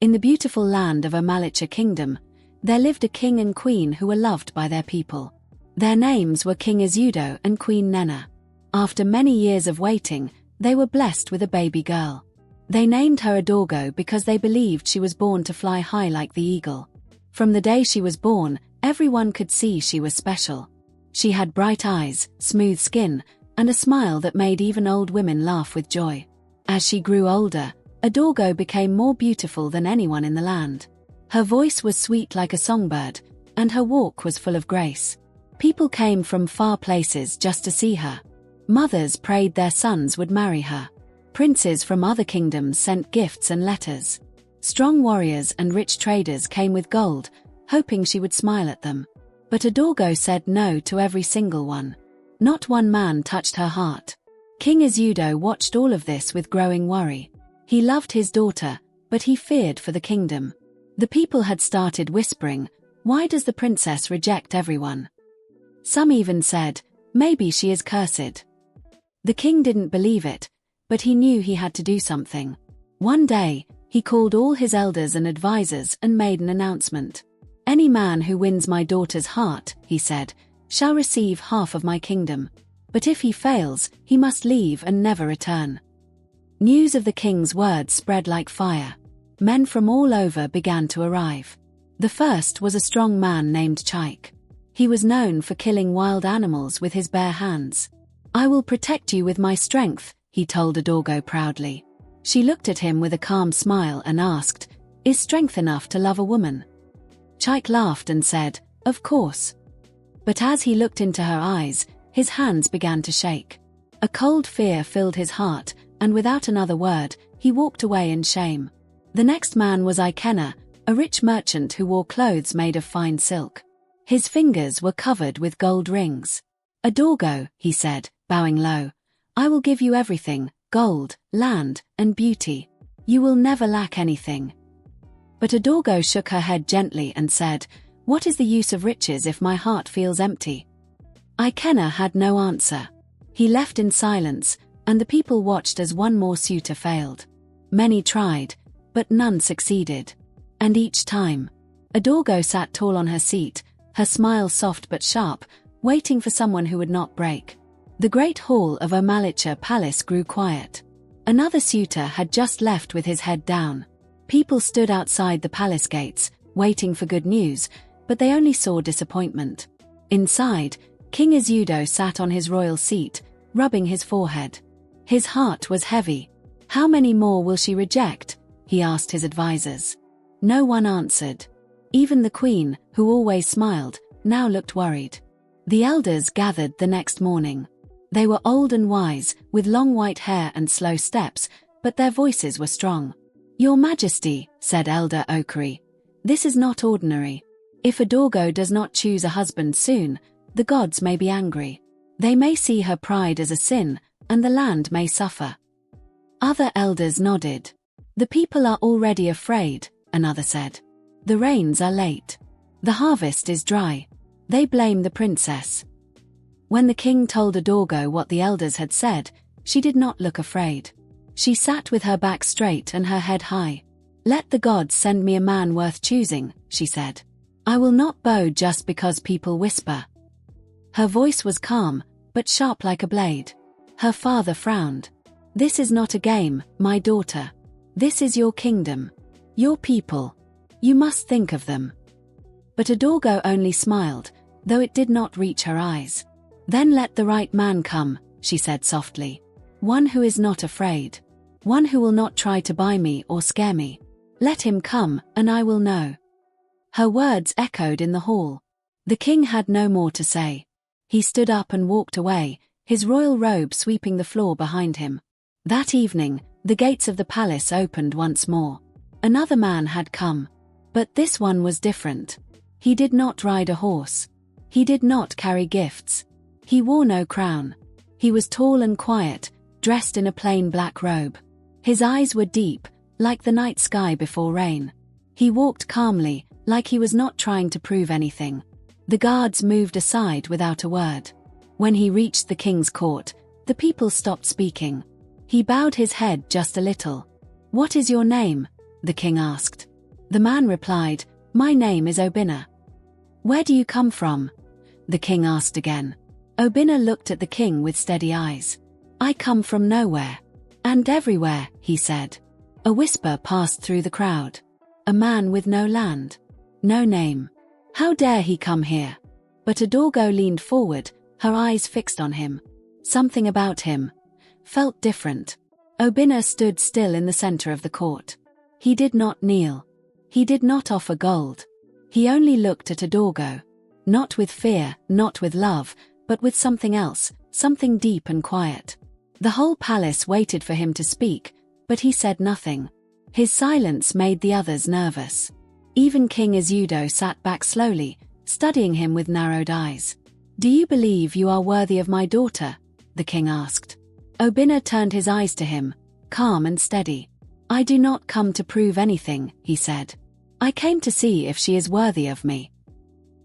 In the beautiful land of Omalicha Kingdom, there lived a king and queen who were loved by their people. Their names were King Adaugo and Queen Nena. After many years of waiting, they were blessed with a baby girl. They named her Adaugo because they believed she was born to fly high like the eagle. From the day she was born, everyone could see she was special. She had bright eyes, smooth skin, and a smile that made even old women laugh with joy. As she grew older, Adaugo became more beautiful than anyone in the land. Her voice was sweet like a songbird, and her walk was full of grace. People came from far places just to see her. Mothers prayed their sons would marry her. Princes from other kingdoms sent gifts and letters. Strong warriors and rich traders came with gold, hoping she would smile at them. But Adaugo said no to every single one. Not one man touched her heart. King Adaugo watched all of this with growing worry. He loved his daughter, but he feared for the kingdom. The people had started whispering, "Why does the princess reject everyone?" Some even said, "Maybe she is cursed." The king didn't believe it, but he knew he had to do something. One day, he called all his elders and advisors and made an announcement. "Any man who wins my daughter's heart," he said, "shall receive half of my kingdom. But if he fails, he must leave and never return." News of the king's words spread like fire. Men from all over began to arrive. The first was a strong man named Chike. He was known for killing wild animals with his bare hands. "I will protect you with my strength," he told Adaugo proudly. She looked at him with a calm smile and asked, "Is strength enough to love a woman?" Chike laughed and said, "Of course." But as he looked into her eyes, his hands began to shake. A cold fear filled his heart, and without another word, he walked away in shame. The next man was Ikenna, a rich merchant who wore clothes made of fine silk. His fingers were covered with gold rings. "Adaugo," he said, bowing low, "I will give you everything, gold, land, and beauty. You will never lack anything." But Adaugo shook her head gently and said, "What is the use of riches if my heart feels empty?" Ikenna had no answer. He left in silence, and the people watched as one more suitor failed. Many tried, but none succeeded. And each time, Adaugo sat tall on her seat, her smile soft but sharp, waiting for someone who would not break. The great hall of Omalicha Palace grew quiet. Another suitor had just left with his head down. People stood outside the palace gates, waiting for good news, but they only saw disappointment. Inside, King Adaugo sat on his royal seat, rubbing his forehead. His heart was heavy. "How many more will she reject?" he asked his advisors. No one answered. Even the queen, who always smiled, now looked worried. The elders gathered the next morning. They were old and wise, with long white hair and slow steps, but their voices were strong. "Your Majesty," said Elder Okari, "this is not ordinary. If Adaugo does not choose a husband soon, the gods may be angry. They may see her pride as a sin, and the land may suffer." Other elders nodded. "The people are already afraid," another said. "The rains are late. The harvest is dry. They blame the princess." When the king told Adaugo what the elders had said, she did not look afraid. She sat with her back straight and her head high. "Let the gods send me a man worth choosing," she said. "I will not bow just because people whisper." Her voice was calm, but sharp like a blade. Her father frowned. "This is not a game, my daughter. This is your kingdom. Your people. You must think of them." But Adaugo only smiled, though it did not reach her eyes. "Then let the right man come," she said softly. "One who is not afraid. One who will not try to buy me or scare me. Let him come, and I will know." Her words echoed in the hall. The king had no more to say. He stood up and walked away, his royal robe sweeping the floor behind him. That evening, the gates of the palace opened once more. Another man had come. But this one was different. He did not ride a horse. He did not carry gifts. He wore no crown. He was tall and quiet, dressed in a plain black robe. His eyes were deep, like the night sky before rain. He walked calmly, like he was not trying to prove anything. The guards moved aside without a word. When he reached the king's court, the people stopped speaking. He bowed his head just a little. "What is your name?" the king asked. The man replied, "My name is Obinna." "Where do you come from?" the king asked again. Obinna looked at the king with steady eyes. "I come from nowhere and everywhere," he said. A whisper passed through the crowd. "A man with no land, no name. How dare he come here?" But Adaugo leaned forward, her eyes fixed on him. Something about him felt different. Obinna stood still in the center of the court. He did not kneel. He did not offer gold. He only looked at Adaugo. Not with fear, not with love, but with something else, something deep and quiet. The whole palace waited for him to speak, but he said nothing. His silence made the others nervous. Even King Izudo sat back slowly, studying him with narrowed eyes. "Do you believe you are worthy of my daughter?" the king asked. Obinna turned his eyes to him, calm and steady. "I do not come to prove anything," he said. "I came to see if she is worthy of me."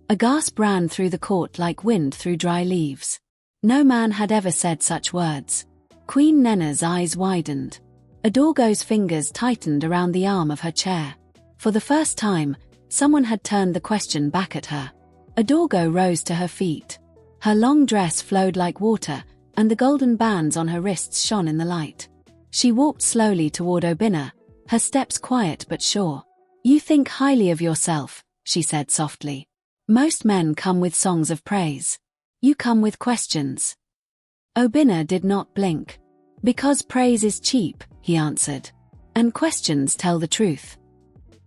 A gasp ran through the court like wind through dry leaves. No man had ever said such words. Queen Nenna's eyes widened. Adaugo's fingers tightened around the arm of her chair. For the first time, someone had turned the question back at her. Adaugo rose to her feet. Her long dress flowed like water, and the golden bands on her wrists shone in the light. She walked slowly toward Obinna, her steps quiet but sure. "You think highly of yourself," she said softly. "Most men come with songs of praise. You come with questions." Obinna did not blink. "Because praise is cheap," he answered. "And questions tell the truth."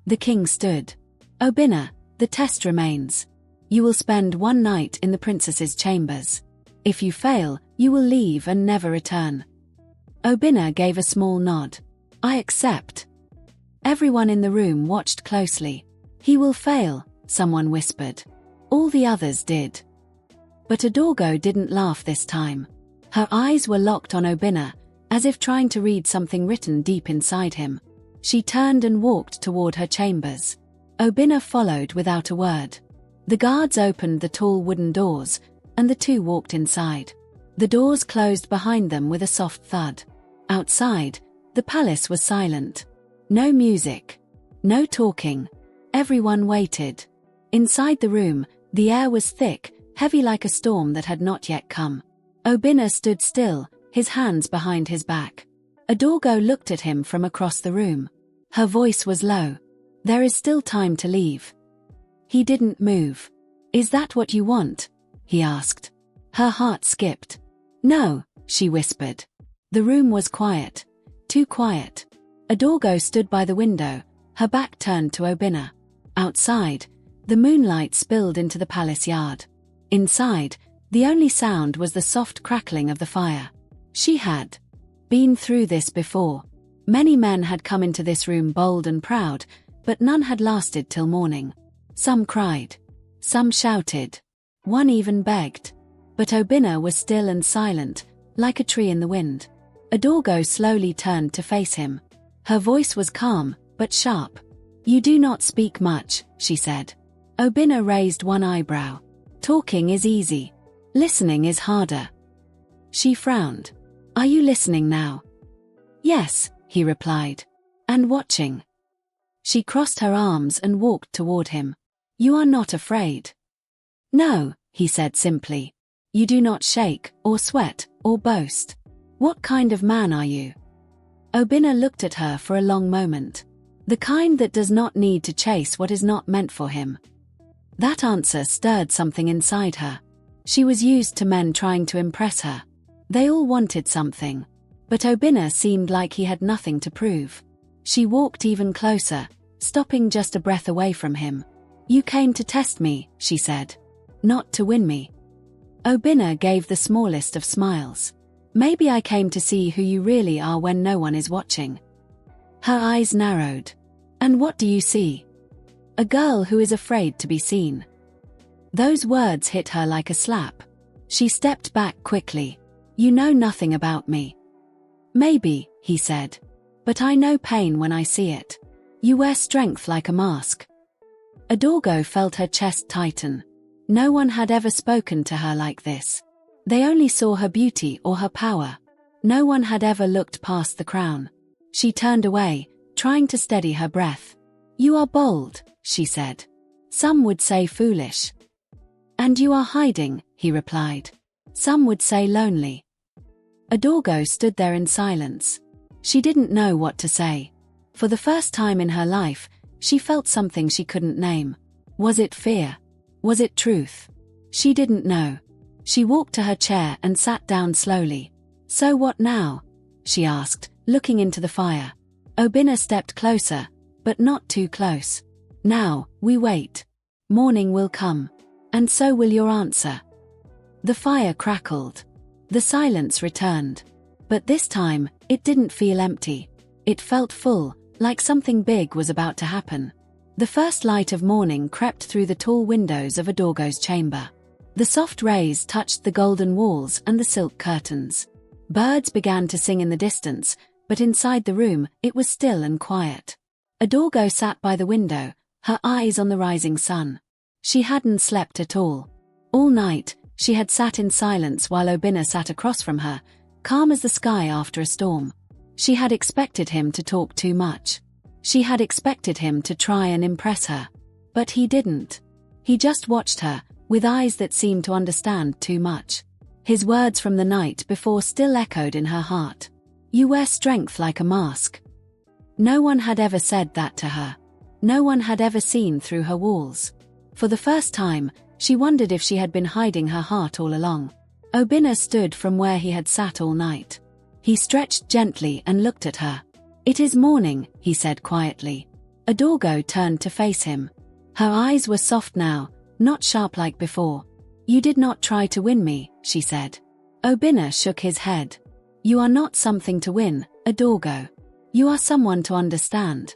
The king stood. "Obinna, the test remains. You will spend one night in the princess's chambers. If you fail, you will leave and never return." Obinna gave a small nod. "I accept." Everyone in the room watched closely. "He will fail," someone whispered. All the others did. But Adaugo didn't laugh this time. Her eyes were locked on Obinna, as if trying to read something written deep inside him. She turned and walked toward her chambers. Obinna followed without a word. The guards opened the tall wooden doors, and the two walked inside. The doors closed behind them with a soft thud. Outside, the palace was silent. No music. No talking. Everyone waited. Inside the room, the air was thick, heavy like a storm that had not yet come. Obinna stood still, his hands behind his back. Adaugo looked at him from across the room. Her voice was low. "There is still time to leave." He didn't move. "Is that what you want?" he asked. Her heart skipped. "No," she whispered. The room was quiet. Too quiet. Adaugo stood by the window, her back turned to Obinna. Outside, the moonlight spilled into the palace yard. Inside, the only sound was the soft crackling of the fire. She had been through this before. Many men had come into this room bold and proud, but none had lasted till morning. Some cried. Some shouted. One even begged. But Obinna was still and silent, like a tree in the wind. Adaugo slowly turned to face him. Her voice was calm, but sharp. "You do not speak much," she said. Obinna raised one eyebrow. "Talking is easy. Listening is harder." She frowned. "Are you listening now?" "Yes," he replied. "And watching." She crossed her arms and walked toward him. "You are not afraid." "No," he said simply. "You do not shake, or sweat, or boast. What kind of man are you?" Obinna looked at her for a long moment. The kind that does not need to chase what is not meant for him. That answer stirred something inside her. She was used to men trying to impress her. They all wanted something. But Obinna seemed like he had nothing to prove. She walked even closer, stopping just a breath away from him. "You came to test me," she said. "Not to win me." Obinna gave the smallest of smiles. "Maybe I came to see who you really are when no one is watching." Her eyes narrowed. "And what do you see?" "A girl who is afraid to be seen." Those words hit her like a slap. She stepped back quickly. "You know nothing about me." "Maybe," he said. "But I know pain when I see it. You wear strength like a mask." Adaugo felt her chest tighten. No one had ever spoken to her like this. They only saw her beauty or her power. No one had ever looked past the crown. She turned away, trying to steady her breath. You are bold, she said. Some would say foolish. And you are hiding, he replied. Some would say lonely. Adaugo stood there in silence. She didn't know what to say. For the first time in her life, she felt something she couldn't name. Was it fear? Was it truth? She didn't know. She walked to her chair and sat down slowly. So what now? She asked, looking into the fire. Obinna stepped closer, but not too close. Now, we wait. Morning will come. And so will your answer. The fire crackled. The silence returned. But this time, it didn't feel empty. It felt full, like something big was about to happen. The first light of morning crept through the tall windows of Adaugo's chamber. The soft rays touched the golden walls and the silk curtains. Birds began to sing in the distance, but inside the room, it was still and quiet. Adaugo sat by the window, her eyes on the rising sun. She hadn't slept at all. All night, she had sat in silence while Obinna sat across from her, calm as the sky after a storm. She had expected him to talk too much. She had expected him to try and impress her. But he didn't. He just watched her, with eyes that seemed to understand too much. His words from the night before still echoed in her heart. You wear strength like a mask. No one had ever said that to her. No one had ever seen through her walls. For the first time, she wondered if she had been hiding her heart all along. Obinna stood from where he had sat all night. He stretched gently and looked at her. It is morning, he said quietly. Adaugo turned to face him. Her eyes were soft now, not sharp like before. You did not try to win me, she said. Obinna shook his head. You are not something to win, Adaugo. You are someone to understand.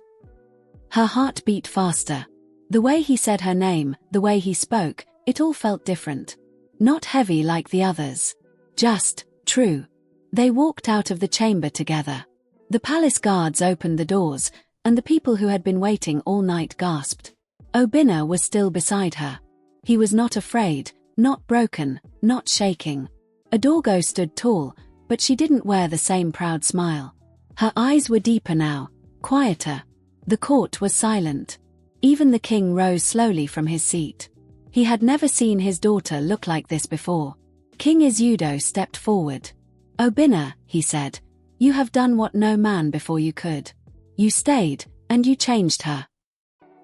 Her heart beat faster. The way he said her name, the way he spoke, it all felt different. Not heavy like the others. Just, true. They walked out of the chamber together. The palace guards opened the doors, and the people who had been waiting all night gasped. Obinna was still beside her. He was not afraid, not broken, not shaking. Adaugo stood tall, but she didn't wear the same proud smile. Her eyes were deeper now, quieter. The court was silent. Even the king rose slowly from his seat. He had never seen his daughter look like this before. King Izeudo stepped forward. Obinna, he said, you have done what no man before you could. You stayed, and you changed her.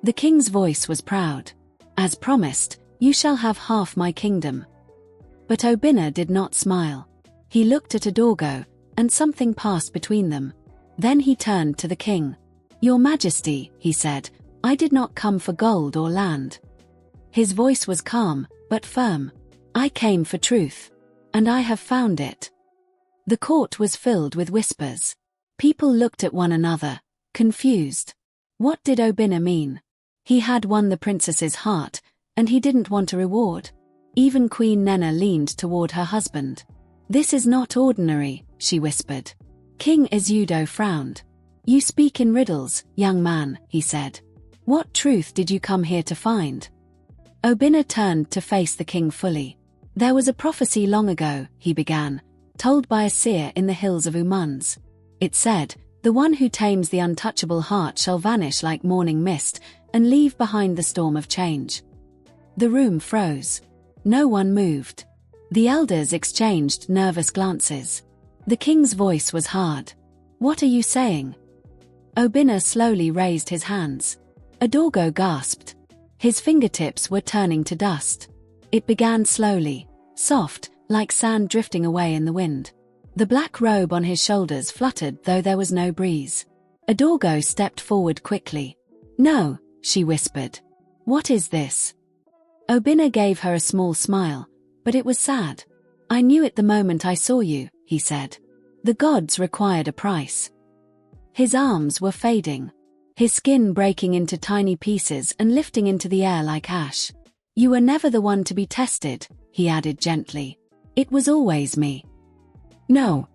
The king's voice was proud. As promised, you shall have half my kingdom. But Obinna did not smile. He looked at Adaugo, and something passed between them. Then he turned to the king. Your Majesty, he said, I did not come for gold or land. His voice was calm, but firm. I came for truth. And I have found it. The court was filled with whispers. People looked at one another, confused. What did Obinna mean? He had won the princess's heart, and he didn't want a reward. Even Queen Nenna leaned toward her husband. This is not ordinary, she whispered. King Izeudo frowned. You speak in riddles, young man, he said. What truth did you come here to find? Obinna turned to face the king fully. There was a prophecy long ago, he began, told by a seer in the hills of Umans. It said, the one who tames the untouchable heart shall vanish like morning mist and leave behind the storm of change. The room froze. No one moved. The elders exchanged nervous glances. The king's voice was hard. What are you saying? Obinna slowly raised his hands. Adaugo gasped. His fingertips were turning to dust. It began slowly, soft, like sand drifting away in the wind. The black robe on his shoulders fluttered though there was no breeze. Adaugo stepped forward quickly. No, she whispered. What is this? Obinna gave her a small smile, but it was sad. I knew it the moment I saw you, he said. The gods required a price. His arms were fading. His skin breaking into tiny pieces and lifting into the air like ash. You were never the one to be tested, he added gently. It was always me. No.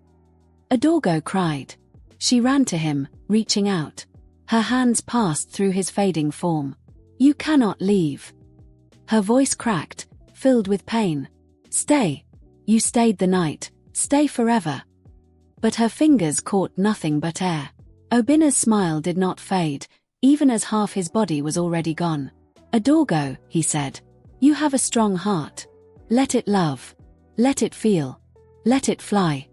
Adaugo cried. She ran to him, reaching out. Her hands passed through his fading form. You cannot leave. Her voice cracked, filled with pain. Stay. You stayed the night, stay forever. But her fingers caught nothing but air. Obinna's smile did not fade, even as half his body was already gone. "Adaugo," he said, "you have a strong heart. Let it love. Let it feel. Let it fly."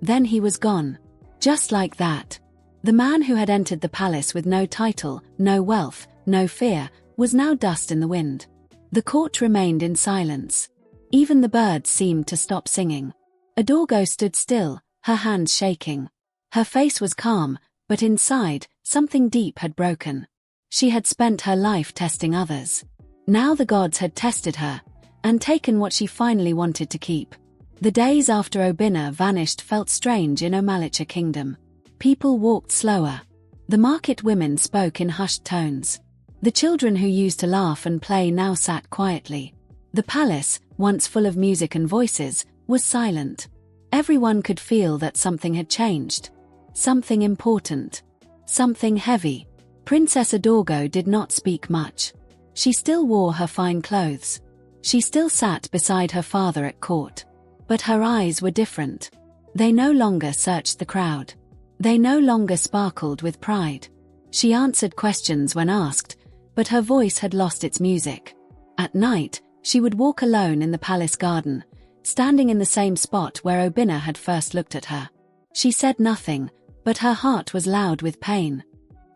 Then he was gone. Just like that. The man who had entered the palace with no title, no wealth, no fear, was now dust in the wind. The court remained in silence. Even the birds seemed to stop singing. Adaugo stood still, her hands shaking. Her face was calm, but inside, something deep had broken. She had spent her life testing others. Now the gods had tested her, and taken what she finally wanted to keep. The days after Obinna vanished felt strange in Omalicha Kingdom. People walked slower. The market women spoke in hushed tones. The children who used to laugh and play now sat quietly. The palace, once full of music and voices, was silent. Everyone could feel that something had changed. Something important. Something heavy. Princess Adaugo did not speak much. She still wore her fine clothes. She still sat beside her father at court. But her eyes were different. They no longer searched the crowd. They no longer sparkled with pride. She answered questions when asked, but her voice had lost its music. At night, she would walk alone in the palace garden, standing in the same spot where Obinna had first looked at her. She said nothing, but her heart was loud with pain.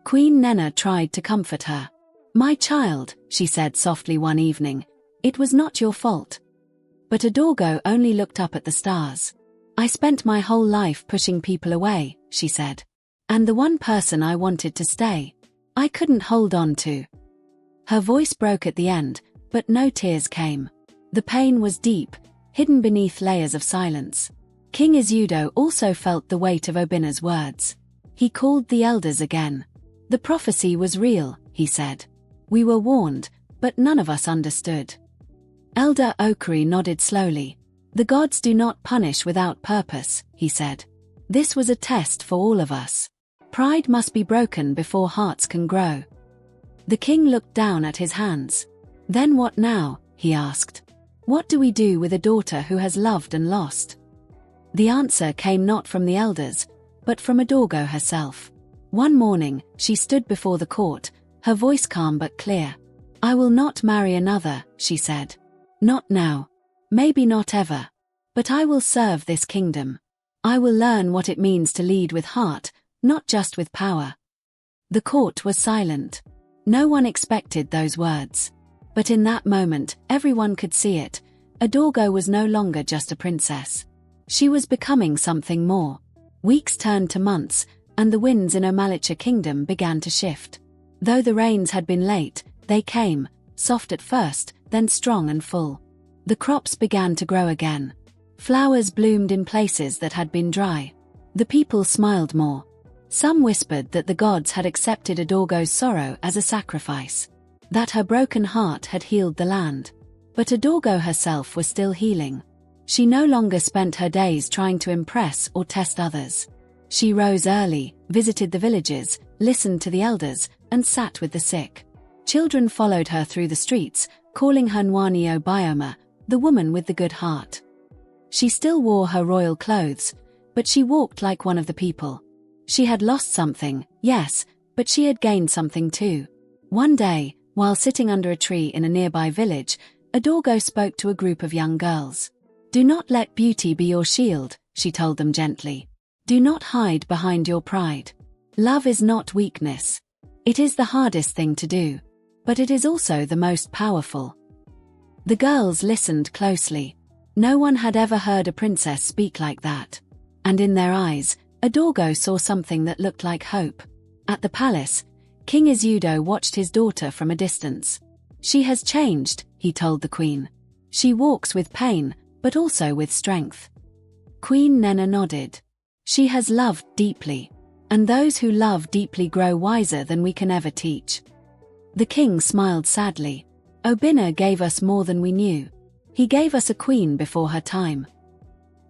Queen Nenna tried to comfort her. "My child," she said softly one evening, "it was not your fault." But Adaugo only looked up at the stars. "I spent my whole life pushing people away," she said. "And the one person I wanted to stay, I couldn't hold on to." Her voice broke at the end, but no tears came. The pain was deep, hidden beneath layers of silence. King Izudo also felt the weight of Obinna's words. He called the elders again. "The prophecy was real," he said. "We were warned, but none of us understood." Elder Okri nodded slowly. "The gods do not punish without purpose," he said. "This was a test for all of us. Pride must be broken before hearts can grow." The king looked down at his hands. "Then what now?" he asked. "What do we do with a daughter who has loved and lost?" The answer came not from the elders, but from Adaugo herself. One morning, she stood before the court, her voice calm but clear. "I will not marry another," she said. "Not now. Maybe not ever. But I will serve this kingdom. I will learn what it means to lead with heart, not just with power." The court was silent. No one expected those words. But in that moment, everyone could see it. Adaugo was no longer just a princess. She was becoming something more. Weeks turned to months, and the winds in Omalicha Kingdom began to shift. Though the rains had been late, they came, soft at first, then strong and full. The crops began to grow again. Flowers bloomed in places that had been dry. The people smiled more. Some whispered that the gods had accepted Adaugo's sorrow as a sacrifice, that her broken heart had healed the land. But Adaugo herself was still healing. She no longer spent her days trying to impress or test others. She rose early, visited the villages, listened to the elders, and sat with the sick. Children followed her through the streets, calling her Nwani Obioma, the woman with the good heart. She still wore her royal clothes, but she walked like one of the people. She had lost something, yes, but she had gained something too. One day, while sitting under a tree in a nearby village, Adaugo spoke to a group of young girls. "Do not let beauty be your shield," she told them gently. "Do not hide behind your pride. Love is not weakness. It is the hardest thing to do, but it is also the most powerful." The girls listened closely. No one had ever heard a princess speak like that. And in their eyes, Adaugo saw something that looked like hope. At the palace, King Izudo watched his daughter from a distance. "She has changed," he told the queen. "She walks with pain, but also with strength." Queen Nenna nodded. "She has loved deeply. And those who love deeply grow wiser than we can ever teach." The king smiled sadly. "Obinna gave us more than we knew. He gave us a queen before her time."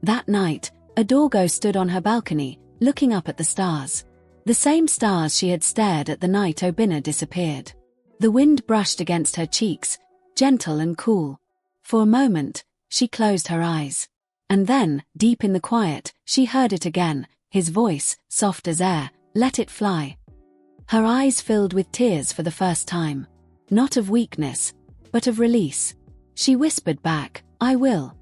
That night, Adaugo stood on her balcony, looking up at the stars. The same stars she had stared at the night Obinna disappeared. The wind brushed against her cheeks, gentle and cool. For a moment, she closed her eyes. And then, deep in the quiet, she heard it again, his voice, soft as air, "Let it fly." Her eyes filled with tears for the first time. Not of weakness, but of release. She whispered back, "I will."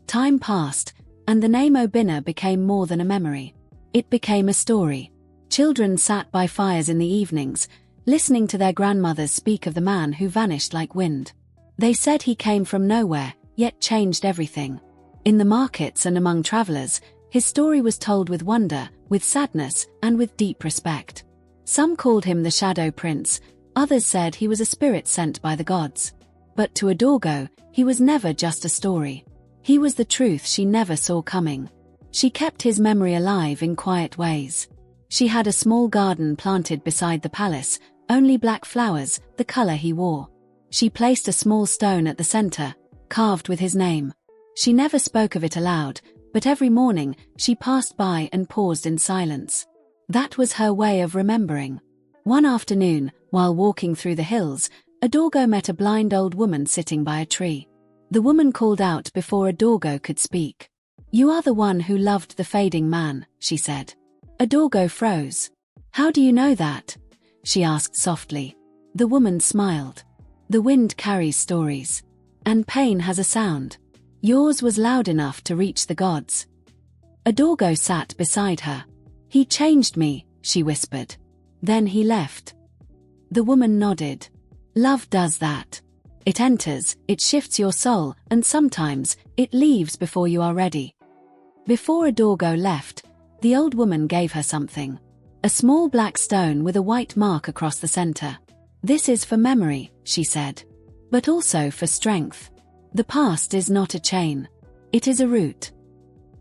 Time passed, and the name Obinna became more than a memory. It became a story. Children sat by fires in the evenings, listening to their grandmothers speak of the man who vanished like wind. They said he came from nowhere, yet changed everything. In the markets and among travelers, his story was told with wonder, with sadness, and with deep respect. Some called him the Shadow Prince, others said he was a spirit sent by the gods. But to Adaugo, he was never just a story. He was the truth she never saw coming. She kept his memory alive in quiet ways. She had a small garden planted beside the palace, only black flowers, the color he wore. She placed a small stone at the center, carved with his name. She never spoke of it aloud, but every morning she passed by and paused in silence. That was her way of remembering. One afternoon, while walking through the hills, Adaugo met a blind old woman sitting by a tree. The woman called out before Adaugo could speak. "You are the one who loved the fading man," she said. Adaugo froze. "How do you know that?" she asked softly. The woman smiled. "The wind carries stories. And pain has a sound. Yours was loud enough to reach the gods." Adaugo sat beside her. "He changed me," she whispered. "Then he left." The woman nodded. "Love does that. It enters, it shifts your soul, and sometimes, it leaves before you are ready." Before Adaugo left, the old woman gave her something. A small black stone with a white mark across the center. "This is for memory," she said. "But also for strength. The past is not a chain. It is a root."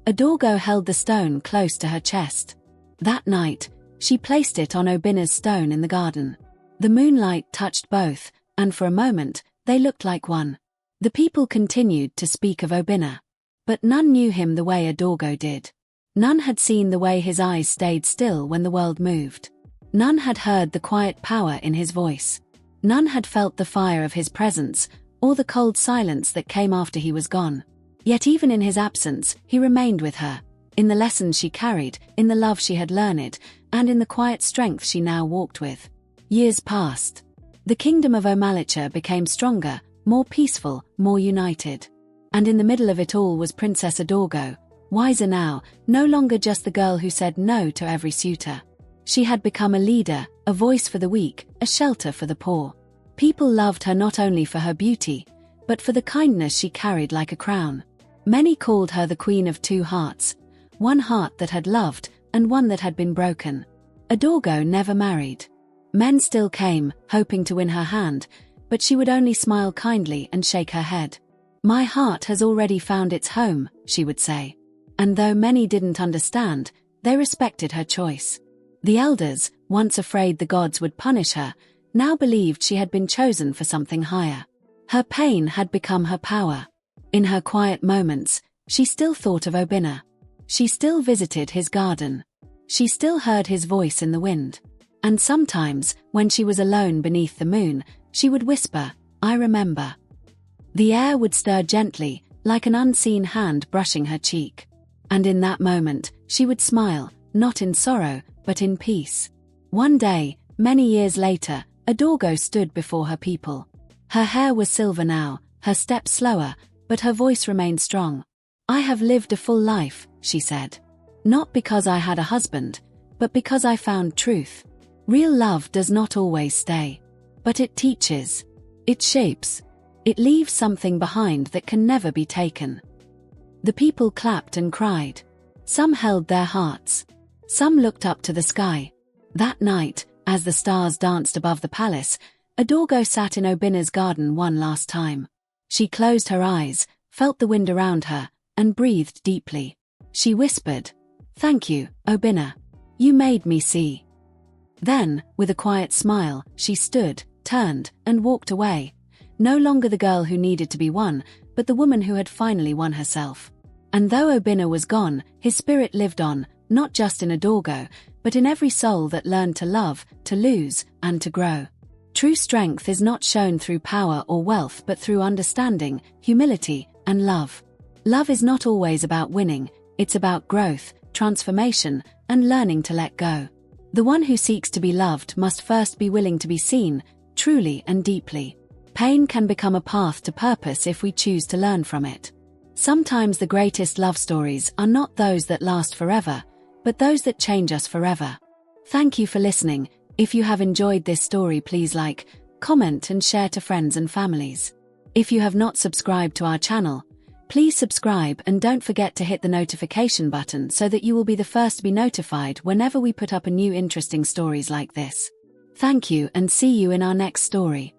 Adaugo held the stone close to her chest. That night, she placed it on Obinna's stone in the garden. The moonlight touched both, and for a moment, they looked like one. The people continued to speak of Obinna. But none knew him the way Adaugo did. None had seen the way his eyes stayed still when the world moved. None had heard the quiet power in his voice. None had felt the fire of his presence, or the cold silence that came after he was gone. Yet even in his absence, he remained with her, in the lessons she carried, in the love she had learned, and in the quiet strength she now walked with. Years passed. The kingdom of Omalicha became stronger, more peaceful, more united. And in the middle of it all was Princess Adaugo, wiser now, no longer just the girl who said no to every suitor. She had become a leader, a voice for the weak, a shelter for the poor. People loved her not only for her beauty, but for the kindness she carried like a crown. Many called her the Queen of Two Hearts, one heart that had loved, and one that had been broken. Adaugo never married. Men still came, hoping to win her hand, but she would only smile kindly and shake her head. "My heart has already found its home," she would say. And though many didn't understand, they respected her choice. The elders, once afraid the gods would punish her, now believed she had been chosen for something higher. Her pain had become her power. In her quiet moments, she still thought of Obinna. She still visited his garden. She still heard his voice in the wind. And sometimes, when she was alone beneath the moon, she would whisper, "I remember." The air would stir gently, like an unseen hand brushing her cheek. And in that moment, she would smile, not in sorrow, but in peace. One day, many years later, Adaugo stood before her people. Her hair was silver now, her steps slower, but her voice remained strong. "I have lived a full life," she said. "Not because I had a husband, but because I found truth. Real love does not always stay. But it teaches. It shapes. It leaves something behind that can never be taken." The people clapped and cried. Some held their hearts. Some looked up to the sky. That night, as the stars danced above the palace, Adaugo sat in Obinna's garden one last time. She closed her eyes, felt the wind around her, and breathed deeply. She whispered, "Thank you, Obinna. You made me see." Then, with a quiet smile, she stood, turned, and walked away. No longer the girl who needed to be won, but the woman who had finally won herself. And though Obinna was gone, his spirit lived on, not just in Adaugo, but in every soul that learned to love, to lose, and to grow. True strength is not shown through power or wealth but through understanding, humility, and love. Love is not always about winning, it's about growth, transformation, and learning to let go. The one who seeks to be loved must first be willing to be seen, truly and deeply. Pain can become a path to purpose if we choose to learn from it. Sometimes the greatest love stories are not those that last forever, but those that change us forever. Thank you for listening. If you have enjoyed this story, please like, comment and share to friends and families. If you have not subscribed to our channel, please subscribe and don't forget to hit the notification button so that you will be the first to be notified whenever we put up a new interesting stories like this. Thank you and see you in our next story.